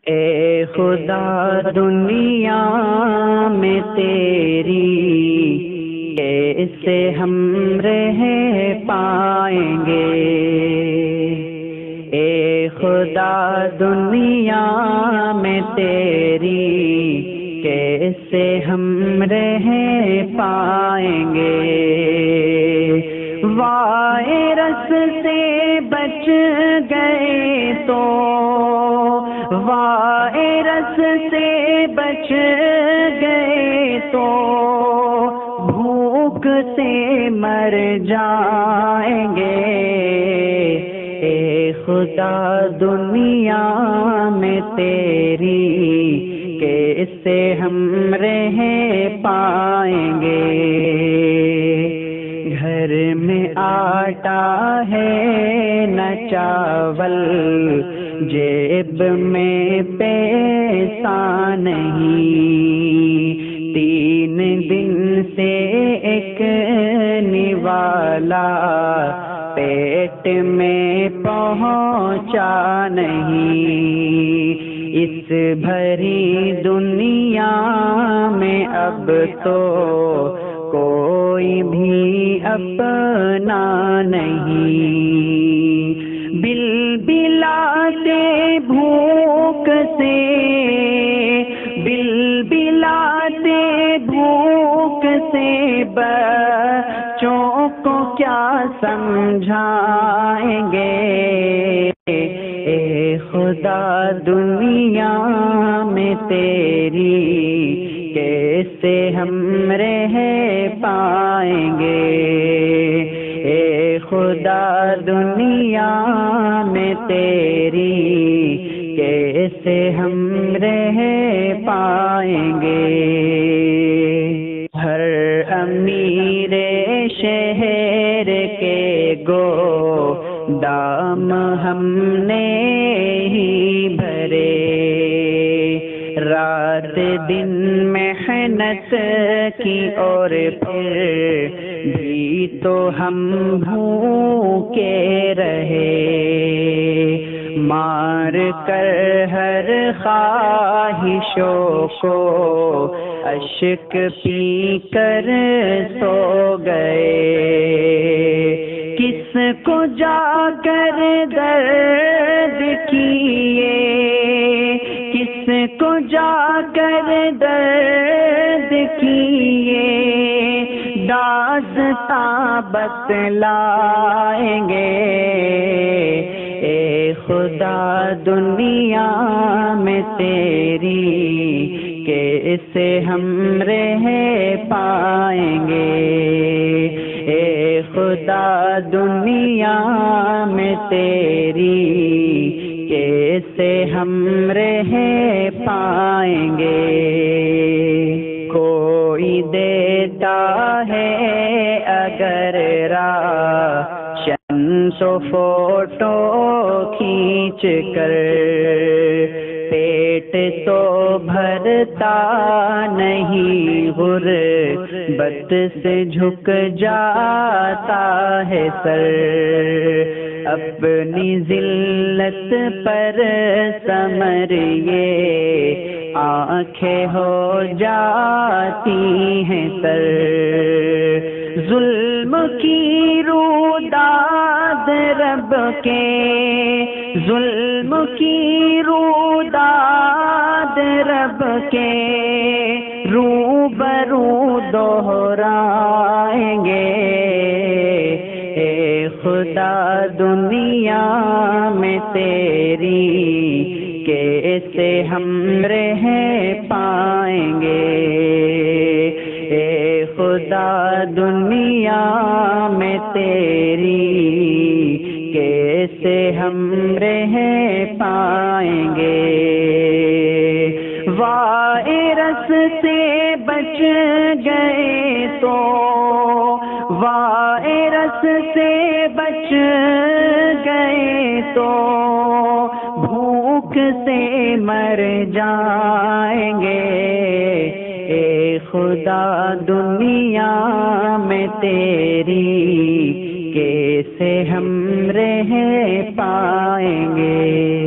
اے خدا دنیا میں تیری کیسے ہم رہ پائیں گے؟ اے خدا دنیا میں تیری کیسے ہم رہ پائیں گے؟ وائرس سے بچ گئے تو وائرس سے بچ گئے تو بھوک سے مر جائیں گے۔ اے خدا دنیا میں تیری کیسے ہم رہ پائیں گے؟ گھر میں آٹا ہے نہ چاول، جیب میں پیسہ نہیں، 3 دن سے ایک نوالا پیٹ میں پہنچا نہیں۔ اس بھری دنیا میں اب تو کوئی بھی اپنا نہیں، بل بلاتے بھوک سے، بل بلاتے بھوک سے بچوں کو کیا سمجھائیں گے؟ اے خدا دنیا میں تیری کیسے ہم رہ پائیں گے؟ اے خدا دنیا میں تیری کیسے ہم رہ پائیں گے؟ ہر امیر شہر کے گودام ہم نے ہی بھرے، رات دن محنت کی اور پھر بھی تو ہم بھوکے رہے، مار کر ہر خواہشوں کو اشک پی کر سو گئے۔ کس کو جا کر درد کیے، کس کو جا کر درد کیے داستاں بتلائیں گے؟ اے خدا دنیا میں تیری کیسے ہم رہ پائیں گے؟ اے خدا دنیا میں تیری کیسے ہم رہ پائیں گے؟ کوئی دیتا ہے اگر راشن سو فوٹو کھینچ کر، پیٹ تو بھرتا نہیں، غربت سے جھک جاتا ہے سر، اپنی ذلت پر سمر یہ آنکھیں ہو جاتی ہیں تر، ظلم کی روداد رب کے، ظلم کی روداد رب کے روبرو دہرائیں گے۔ اے خدا دنیا میں تیری کیسے ہم رہ پائیں گے؟ اے خدا دنیا میں تیری کیسے ہم رہ پائیں گے؟ وائرس سے بچ گئے تو وائرس سے بچ گئے تو بھوک سے مر جائیں گے۔ اے خدا دنیا میں تیری کیسے ہم رہ پائیں گے؟